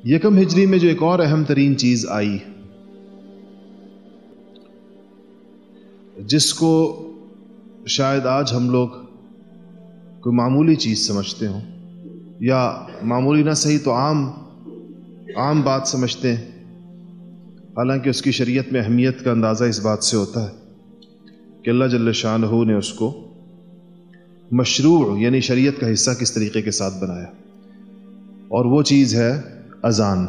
یکم ہجری میں جو ایک اور اہم ترین چیز آئی جس کو شاید آج ہم لوگ کوئی معمولی چیز سمجھتے ہوں یا معمولی نہ صحیح تو عام بات سمجھتے ہیں، حالانکہ اس کی شریعت میں اہمیت کا اندازہ اس بات سے ہوتا ہے کہ اللہ جل شانہ نے اس کو مشروع یعنی شریعت کا حصہ کس طریقے کے ساتھ بنایا، اور وہ چیز ہے اذان۔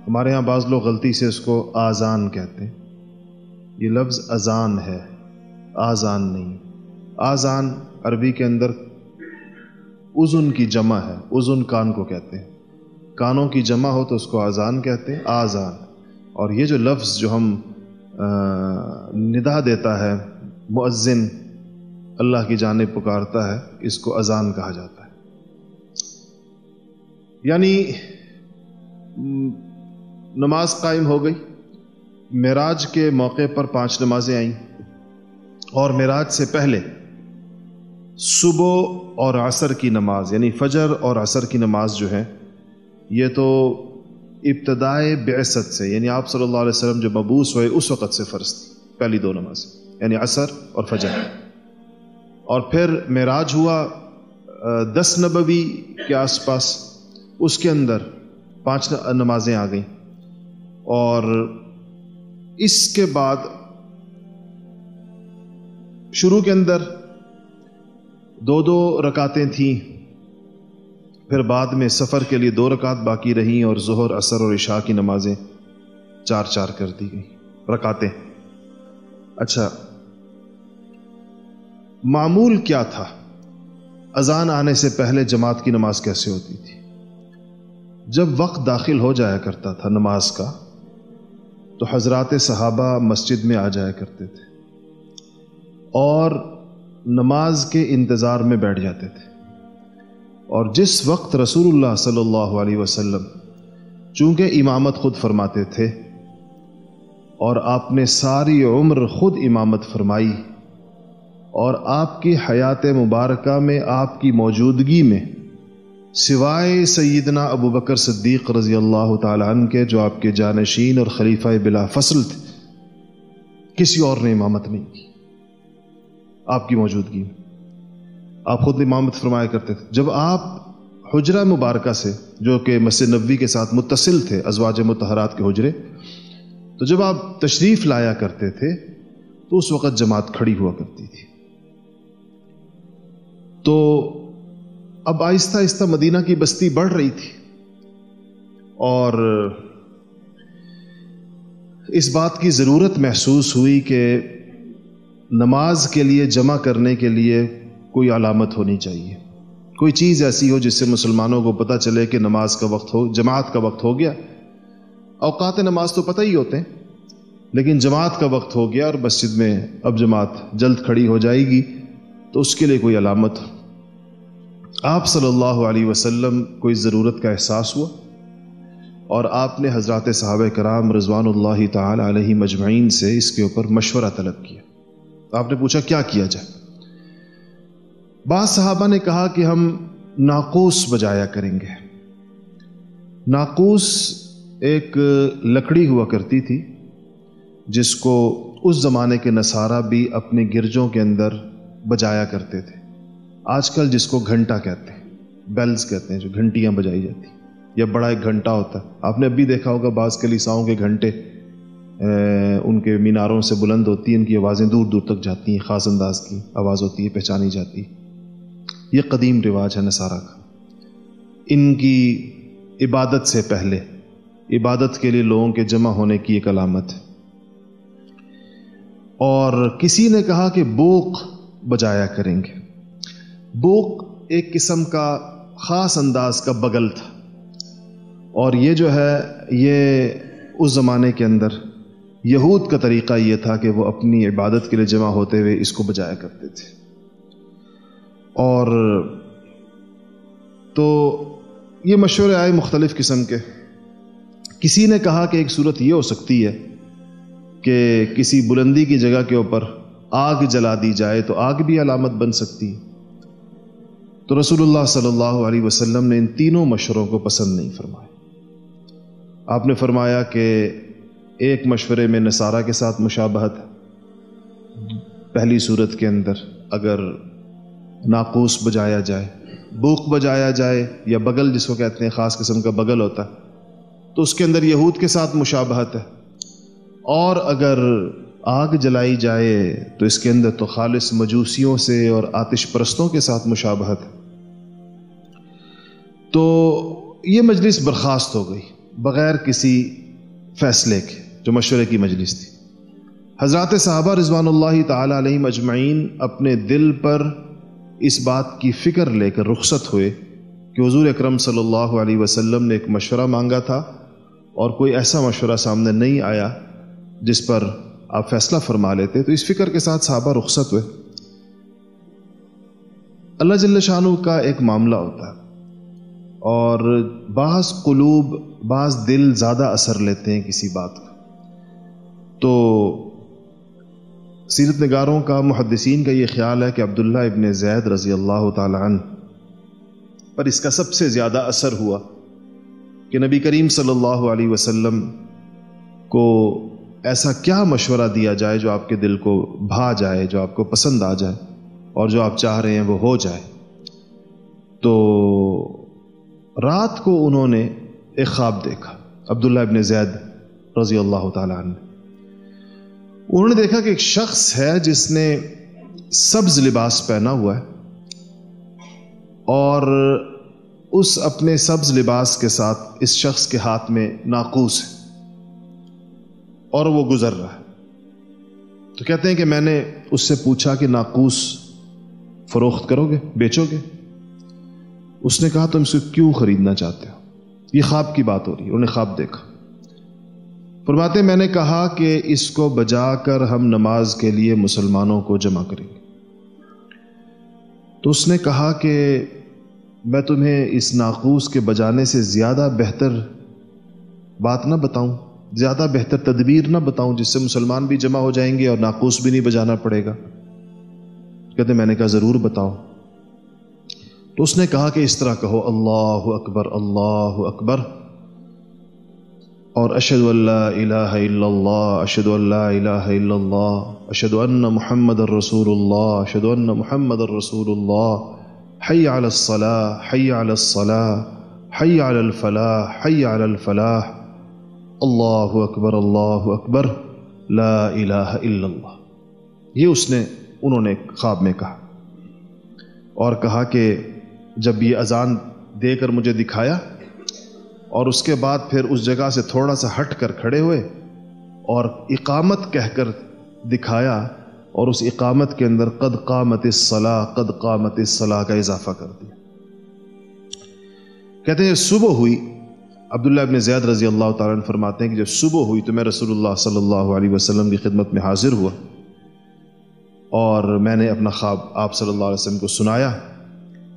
ہمارے ہاں بعض لوگ غلطی سے اس کو آذان کہتے ہیں، یہ لفظ اذان ہے، آذان نہیں۔ آذان عربی کے اندر اذن کی جمع ہے، اذن کان کو کہتے ہیں، کانوں کی جمع ہو تو اس کو آذان کہتے ہیں، آذان۔ اور یہ جو لفظ جو ہم ندا دیتا ہے، مؤذن اللہ کی جانب پکارتا ہے، اس کو اذان کہا جاتا ہے۔ یعنی نماز قائم ہو گئی، معراج کے موقع پر 5 نمازیں آئیں، اور معراج سے پہلے صبح اور عصر کی نماز یعنی فجر اور عصر کی نماز جو ہے یہ تو ابتدائے بعثت سے یعنی آپ صلی اللہ علیہ وسلم جو مبعوث ہوئے اس وقت سے فرض تھی، پہلی 2 نماز یعنی عصر اور فجر۔ اور پھر معراج ہوا 10 نبوی کے آس پاس، اس کے اندر 5 نمازیں آ گئیں، اور اس کے بعد شروع کے اندر 2 رکعتیں تھیں، پھر بعد میں سفر کے لیے 2 رکعت باقی رہیں، اور ظہر، عصر اور عشاء کی نمازیں 4 کر دی گئی رکعتیں۔ اچھا، معمول کیا تھا؟ اذان آنے سے پہلے جماعت کی نماز کیسے ہوتی تھی؟ جب وقت داخل ہو جایا کرتا تھا نماز کا تو حضرات صحابہ مسجد میں آ جایا کرتے تھے اور نماز کے انتظار میں بیٹھ جاتے تھے، اور جس وقت رسول اللہ صلی اللہ علیہ وسلم چونکہ امامت خود فرماتے تھے اور آپ نے ساری عمر خود امامت فرمائی، اور آپ کی حیات مبارکہ میں آپ کی موجودگی میں سوائے سیدنا ابو بکر صدیق رضی اللہ تعالی عنہ کے جو آپ کے جانشین اور خلیفہ بلا فصل تھے، کسی اور نے امامت نہیں کی آپ کی موجودگی میں۔ آپ خود امامت فرمایا کرتے تھے۔ جب آپ حجرہ مبارکہ سے جو کہ مسجد نبوی کے ساتھ متصل تھے، ازواج مطہرات کے حجرے، تو جب آپ تشریف لایا کرتے تھے تو اس وقت جماعت کھڑی ہوا کرتی تھی۔ تو اب آہستہ آہستہ مدینہ کی بستی بڑھ رہی تھی، اور اس بات کی ضرورت محسوس ہوئی کہ نماز کے لیے جمع کرنے کے لیے کوئی علامت ہونی چاہیے، کوئی چیز ایسی ہو جس سے مسلمانوں کو پتہ چلے کہ نماز کا وقت ہو، جماعت کا وقت ہو گیا۔ اوقات نماز تو پتہ ہی ہوتے ہیں، لیکن جماعت کا وقت ہو گیا اور مسجد میں اب جماعت جلد کھڑی ہو جائے گی، تو اس کے لیے کوئی علامت ہو۔ آپ صلی اللہ علیہ وسلم کو اس ضرورت کا احساس ہوا، اور آپ نے حضرات صحابہ کرام رضوان اللہ تعالی علیہ مجمعین سے اس کے اوپر مشورہ طلب کیا۔ آپ نے پوچھا کیا کیا جائے؟ بعض صحابہ نے کہا کہ ہم ناقوس بجایا کریں گے۔ ناقوس ایک لکڑی ہوا کرتی تھی جس کو اس زمانے کے نصارہ بھی اپنے گرجوں کے اندر بجایا کرتے تھے۔ آج کل جس کو گھنٹا کہتے ہیں، بیلز کہتے ہیں، جو گھنٹیاں بجائی جاتی ہیں، یا بڑا ایک گھنٹا ہوتا ہے۔ آپ نے اب بھی دیکھا ہوگا بعض کلیساؤں کے گھنٹے ان کے میناروں سے بلند ہوتی ہیں، ان کی آوازیں دور دور تک جاتی ہیں، خاص انداز کی آواز ہوتی ہے، پہچانی جاتی ہے۔ یہ قدیم رواج ہے نصارہ کا۔ ان کی عبادت سے پہلے عبادت کے لیے لوگوں کے جمع ہونے کی ایک علامت ہے۔ اور کسی نے کہا کہ بوق بجایا کریں گے۔ بوق ایک قسم کا خاص انداز کا بغل تھا، اور یہ جو ہے یہ اس زمانے کے اندر یہود کا طریقہ یہ تھا کہ وہ اپنی عبادت کے لیے جمع ہوتے ہوئے اس کو بجایا کرتے تھے۔ اور تو یہ مشورے آئے مختلف قسم کے۔ کسی نے کہا کہ ایک صورت یہ ہو سکتی ہے کہ کسی بلندی کی جگہ کے اوپر آگ جلا دی جائے تو آگ بھی علامت بن سکتی ہے۔ تو رسول اللہ صلی اللہ علیہ وسلم نے ان تینوں مشوروں کو پسند نہیں فرمایا۔ آپ نے فرمایا کہ ایک مشورے میں نصارہ کے ساتھ مشابہت ہے، پہلی صورت کے اندر اگر ناقوس بجایا جائے، بوق بجایا جائے یا بغل جس کو کہتے ہیں، خاص قسم کا بغل ہوتا ہے، تو اس کے اندر یہود کے ساتھ مشابہت ہے، اور اگر آگ جلائی جائے تو اس کے اندر تو خالص مجوسیوں سے اور آتش پرستوں کے ساتھ مشابہت ہے۔ تو یہ مجلس برخاست ہو گئی بغیر کسی فیصلے کے، جو مشورے کی مجلس تھی۔ حضرات صحابہ رضوان اللہ تعالی علیہم اجمعین اپنے دل پر اس بات کی فکر لے کر رخصت ہوئے کہ حضور اکرم صلی اللہ علیہ وسلم نے ایک مشورہ مانگا تھا اور کوئی ایسا مشورہ سامنے نہیں آیا جس پر آپ فیصلہ فرما لیتے، تو اس فکر کے ساتھ صحابہ رخصت ہوئے۔ اللہ جل شانہ کا ایک معاملہ ہوتا ہے، اور بعض قلوب، بعض دل زیادہ اثر لیتے ہیں کسی بات کا۔ تو سیرت نگاروں کا، محدثین کا یہ خیال ہے کہ عبداللہ ابن زید رضی اللہ تعالی عنہ پر اس کا سب سے زیادہ اثر ہوا کہ نبی کریم صلی اللہ علیہ وسلم کو ایسا کیا مشورہ دیا جائے جو آپ کے دل کو بھا جائے، جو آپ کو پسند آ جائے اور جو آپ چاہ رہے ہیں وہ ہو جائے۔ تو رات کو انہوں نے ایک خواب دیکھا، عبداللہ ابن زید رضی اللہ تعالی عنہ۔ انہوں نے دیکھا کہ ایک شخص ہے جس نے سبز لباس پہنا ہوا ہے، اور اس اپنے سبز لباس کے ساتھ اس شخص کے ہاتھ میں ناقوس ہے اور وہ گزر رہا ہے۔ تو کہتے ہیں کہ میں نے اس سے پوچھا کہ ناقوس فروخت کرو گے، بیچو گے؟ اس نے کہا تم اسے کیوں خریدنا چاہتے ہو؟ یہ خواب کی بات ہو رہی ہے، انہوں نے خواب دیکھا۔ فرماتے میں نے کہا کہ اس کو بجا کر ہم نماز کے لیے مسلمانوں کو جمع کریں گے۔ تو اس نے کہا کہ میں تمہیں اس ناقوس کے بجانے سے زیادہ بہتر بات نہ بتاؤں، زیادہ بہتر تدبیر نہ بتاؤں جس سے مسلمان بھی جمع ہو جائیں گے اور ناقوس بھی نہیں بجانا پڑے گا؟ کہتے میں نے کہا ضرور بتاؤ۔ تو اس نے کہا کہ اس طرح کہو، اللہ اکبر اللہ اکبر، اور اشہد ان لا الہ الا اللہ، اشہد ان لا الہ الا اللہ، اشہد ان محمد رسول اللہ، اشہد ان محمد رسول اللہ، حی علی الصلاۃ، حی علی الصلاۃ، حی علی الفلاح، حی علی الفلاح، اللہ اکبر، لا الہ الا اللہ۔ یہ انہوں نے خواب میں کہا، اور کہا کہ جب یہ اذان دے کر مجھے دکھایا اور اس کے بعد پھر اس جگہ سے تھوڑا سا ہٹ کر کھڑے ہوئے اور اقامت کہہ کر دکھایا، اور اس اقامت کے اندر قد قامت الصلاۃ، قد قامت الصلاۃ کا اضافہ کر دیا۔ کہتے ہیں صبح ہوئی، عبداللہ ابن زید رضی اللہ تعالیٰ عنہ فرماتے ہیں کہ جب صبح ہوئی تو میں رسول اللہ صلی اللہ علیہ وسلم کی خدمت میں حاضر ہوا، اور میں نے اپنا خواب آپ صلی اللہ علیہ وسلم کو سنایا۔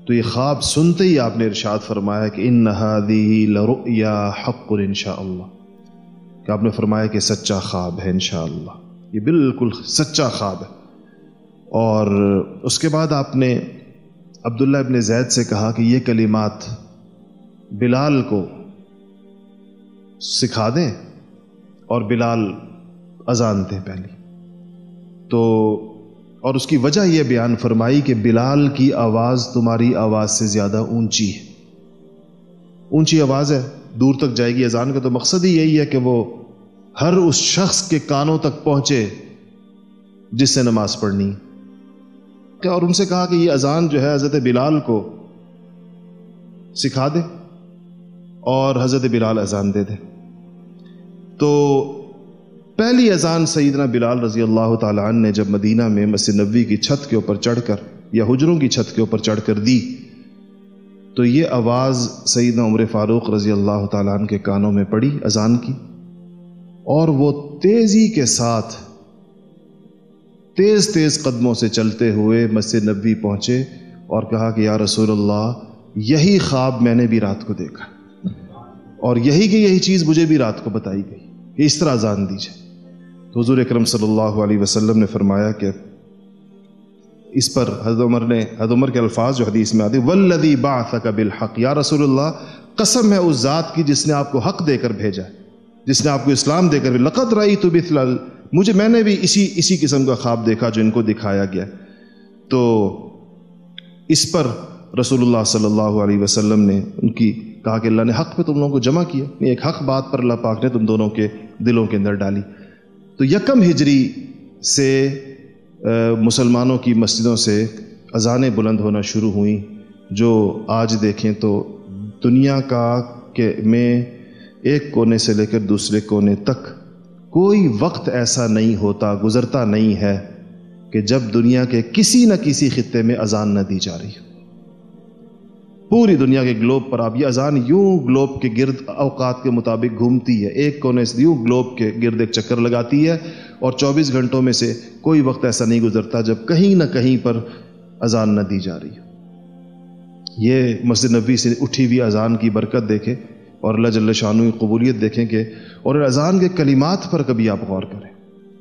تو یہ خواب سنتے ہی آپ نے ارشاد فرمایا کہ ان هذه لرؤیا حق انشاءاللہ، کہ آپ نے فرمایا کہ سچا خواب ہے انشاءاللہ، یہ بالکل سچا خواب ہے۔ اور اس کے بعد آپ نے عبداللہ ابن زید سے کہا کہ یہ کلمات بلال کو سکھا دیں اور بلال اذان دیں پہلی۔ تو اور اس کی وجہ یہ بیان فرمائی کہ بلال کی آواز تمہاری آواز سے زیادہ اونچی ہے، اونچی آواز ہے، دور تک جائے گی۔ اذان کا تو مقصد ہی یہی ہے کہ وہ ہر اس شخص کے کانوں تک پہنچے جس سے نماز پڑھنی ہے۔ اور ان سے کہا کہ یہ اذان جو ہے حضرت بلال کو سکھا دے، اور حضرت بلال اذان دے دے۔ تو پہلی اذان سیدنا بلال رضی اللہ تعالی عنہ نے جب مدینہ میں مسجد نبوی کی چھت کے اوپر چڑھ کر یا حجروں کی چھت کے اوپر چڑھ کر دی، تو یہ آواز سیدنا عمر فاروق رضی اللہ تعالی عنہ کے کانوں میں پڑی اذان کی، اور وہ تیزی کے ساتھ تیز تیز قدموں سے چلتے ہوئے مسجد نبوی پہنچے اور کہا کہ یا رسول اللہ، یہی خواب میں نے بھی رات کو دیکھا، اور یہی کہ یہی چیز مجھے بھی رات کو بتائی گئی کہ اس طرح اذان دی جائے۔ تو حضور اکرم صلی اللہ علیہ وسلم نے فرمایا کہ اس پر حضرت عمر کے الفاظ جو حدیث میں آتے والذی بعثک بالحق، یا رسول اللہ قسم ہے اس ذات کی جس نے آپ کو حق دے کر بھیجا ہے، جس نے آپ کو اسلام دے کر بھیجا، لقد رأیت مثل، میں نے بھی اسی قسم کا خواب دیکھا جو ان کو دکھایا گیا۔ تو اس پر رسول اللہ صلی اللہ علیہ وسلم نے ان کی کہا کہ اللہ نے حق پہ تم لوگوں کو جمع کیا، ایک حق بات پر اللہ پاک نے تم دونوں کے دلوں کے اندر ڈالی۔ تو یکم ہجری سے مسلمانوں کی مسجدوں سے اذانیں بلند ہونا شروع ہوئیں، جو آج دیکھیں تو دنیا میں ایک کونے سے لے کر دوسرے کونے تک کوئی وقت ایسا نہیں ہوتا، گزرتا نہیں ہے کہ جب دنیا کے کسی نہ کسی خطے میں اذان نہ دی جا رہی ہو۔ پوری دنیا کے گلوب پر آپ یہ اذان یوں گلوب کے گرد اوقات کے مطابق گھومتی ہے، ایک کونے سے یوں گلوب کے گرد ایک چکر لگاتی ہے، اور 24 گھنٹوں میں سے کوئی وقت ایسا نہیں گزرتا جب کہیں نہ کہیں پر اذان نہ دی جا رہی ہو۔ یہ مسجد نبوی سے اٹھی ہوئی اذان کی برکت دیکھیں اور اللہ جل شانہ کی قبولیت دیکھیں کہ، اور اذان کے کلمات پر کبھی آپ غور کریں،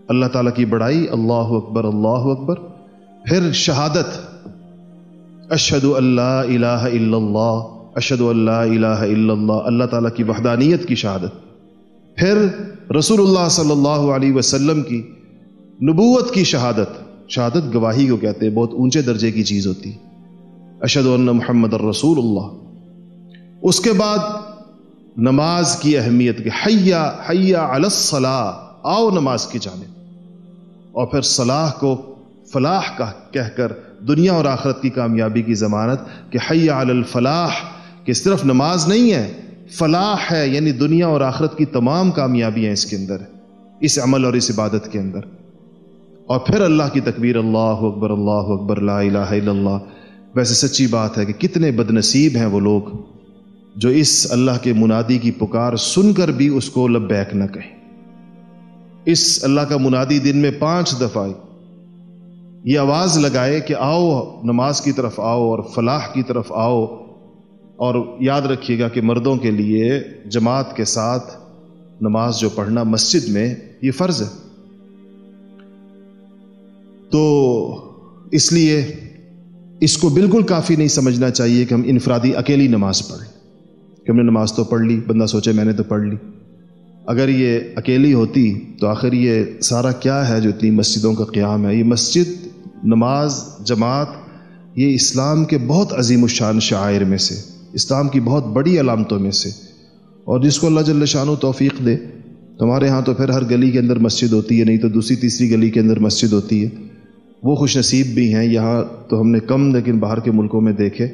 اللہ تعالیٰ کی بڑائی، اللہ اکبر اللہ اکبر، پھر شہادت اشہد ان لا الہ الا اللہ، اشہد ان لا الہ الا اللہ، اللہ تعالیٰ کی وحدانیت کی شہادت، پھر رسول اللہ صلی اللہ علیہ وسلم کی نبوت کی شہادت، شہادت گواہی کو کہتے ہیں، بہت اونچے درجے کی چیز ہوتی ہے، اشہد ان محمد الرسول اللہ۔ اس کے بعد نماز کی اہمیت کہ حی علی الصلاۃ، آؤ نماز کی جانب، اور پھر صلاح کو فلاح کا کہہ کر دنیا اور آخرت کی کامیابی کی ضمانت کہ حی علی الفلاح، کہ صرف نماز نہیں ہے، فلاح ہے، یعنی دنیا اور آخرت کی تمام کامیابیاں اس کے اندر، اس عمل اور اس عبادت کے اندر۔ اور پھر اللہ کی تکبیر، اللہ اکبر لا الہ الا اللہ۔ ویسے سچی بات ہے کہ کتنے بد نصیب ہیں وہ لوگ جو اس اللہ کے منادی کی پکار سن کر بھی اس کو لبیک نہ کہیں۔ اس اللہ کا منادی دن میں 5 دفعہ یہ آواز لگائے کہ آؤ نماز کی طرف آؤ اور فلاح کی طرف آؤ، اور یاد رکھیے گا کہ مردوں کے لیے جماعت کے ساتھ نماز جو پڑھنا مسجد میں یہ فرض ہے۔ تو اس لیے اس کو بالکل کافی نہیں سمجھنا چاہیے کہ ہم انفرادی اکیلی نماز پڑھیں، کہ ہم نے نماز تو پڑھ لی، بندہ سوچے میں نے تو پڑھ لی۔ اگر یہ اکیلی ہوتی تو آخر یہ سارا کیا ہے جو اتنی مسجدوں کا قیام ہے؟ یہ مسجد، نماز، جماعت، یہ اسلام کے بہت عظیم الشان شعائر میں سے، اسلام کی بہت بڑی علامتوں میں سے، اور جس کو اللہ جل شانہ توفیق دے۔ تمہارے ہاں تو پھر ہر گلی کے اندر مسجد ہوتی ہے، نہیں تو دوسری تیسری گلی کے اندر مسجد ہوتی ہے، وہ خوش نصیب بھی ہیں۔ یہاں تو ہم نے کم، لیکن باہر کے ملکوں میں دیکھے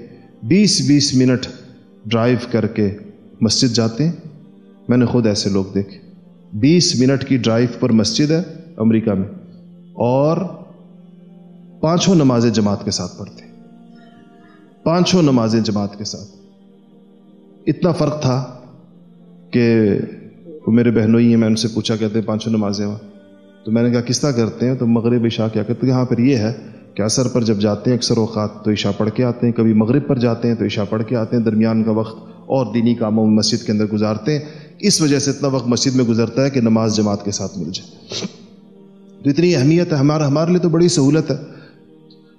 20-20 منٹ ڈرائیو کر کے مسجد جاتے ہیں۔ میں نے خود ایسے لوگ دیکھے، 20 منٹ کی ڈرائیو پر مسجد ہے امریکہ میں، اور 5 نمازیں جماعت کے ساتھ پڑھتے ہیں، 5 نمازیں جماعت کے ساتھ۔ اتنا فرق تھا کہ وہ میرے بہنوئی ہیں، میں ان سے پوچھا، کہتے ہیں 5 نمازیں وہاں، تو میں نے کہا کس طرح کرتے ہیں؟ تو مغرب عشاء کیا کرتے ہیں؟ ہاں پھر یہ ہے کہ عصر پر جب جاتے ہیں اکثر اوقات تو عشاء پڑھ کے آتے ہیں، کبھی مغرب پر جاتے ہیں تو عشاء پڑھ کے آتے ہیں، درمیان کا وقت اور دینی کاموں میں مسجد کے اندر گزارتے ہیں۔ اس وجہ سے اتنا وقت مسجد میں گزرتا ہے کہ نماز جماعت کے ساتھ مل جائے۔ تو اتنی اہمیت ہے، ہمارے لیے تو بڑی سہولت ہے،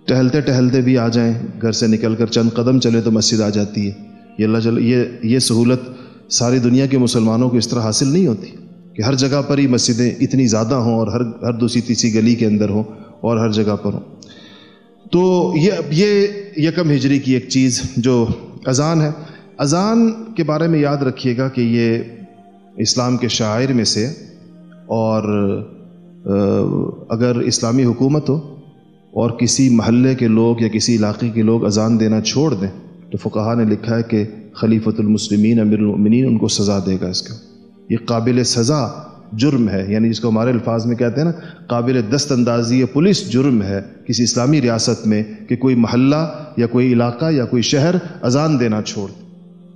ٹہلتے ٹہلتے بھی آ جائیں، گھر سے نکل کر چند قدم چلے تو مسجد آ جاتی ہے۔ یہ اللہ یہ سہولت ساری دنیا کے مسلمانوں کو اس طرح حاصل نہیں ہوتی کہ ہر جگہ پر ہی مسجدیں اتنی زیادہ ہوں، اور ہر دوسری تیسری گلی کے اندر ہوں، اور ہر جگہ پر ہوں۔ تو یہ یکم ہجری کی ایک چیز جو اذان ہے، اذان کے بارے میں یاد رکھیے گا کہ یہ اسلام کے شعائر میں سے، اور اگر اسلامی حکومت ہو اور کسی محلے کے لوگ یا کسی علاقے کے لوگ اذان دینا چھوڑ دیں تو فقہا نے لکھا ہے کہ خلیفۃ المسلمین امیر المؤمنین ان کو سزا دے گا۔ اس کا یہ قابل سزا جرم ہے، یعنی جس کو ہمارے الفاظ میں کہتے ہیں نا، قابل دست اندازی پولیس جرم ہے کسی اسلامی ریاست میں کہ کوئی محلہ یا کوئی علاقہ یا کوئی شہر اذان دینا چھوڑ دے،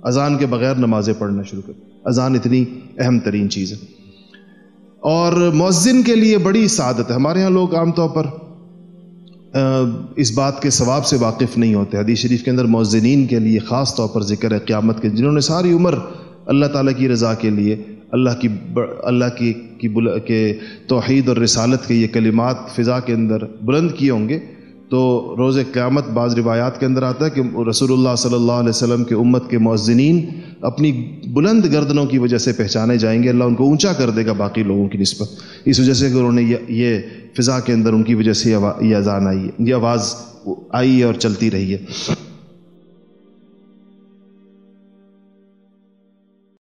اذان کے بغیر نمازیں پڑھنا شروع کر۔ اذان اتنی اہم ترین چیز ہے، اور مؤذن کے لیے بڑی سعادت ہے۔ ہمارے ہاں لوگ عام طور پر اس بات کے ثواب سے واقف نہیں ہوتے۔ حدیث شریف کے اندر مؤذنین کے لیے خاص طور پر ذکر ہے قیامت کے، جنہوں نے ساری عمر اللہ تعالیٰ کی رضا کے لیے، اللہ کی توحید اور رسالت کے یہ کلمات فضا کے اندر بلند کیے ہوں گے، تو روز قیامت بعض روایات کے اندر آتا ہے کہ رسول اللہ صلی اللہ علیہ وسلم کے امت کے مؤذنین اپنی بلند گردنوں کی وجہ سے پہچانے جائیں گے، اللہ ان کو اونچا کر دے گا باقی لوگوں کی نسبت، اس وجہ سے کہ انہوں نے یہ فضا کے اندر ان کی وجہ سے یہ اذان آئی ہے، یہ آواز آئی ہے اور چلتی رہی ہے۔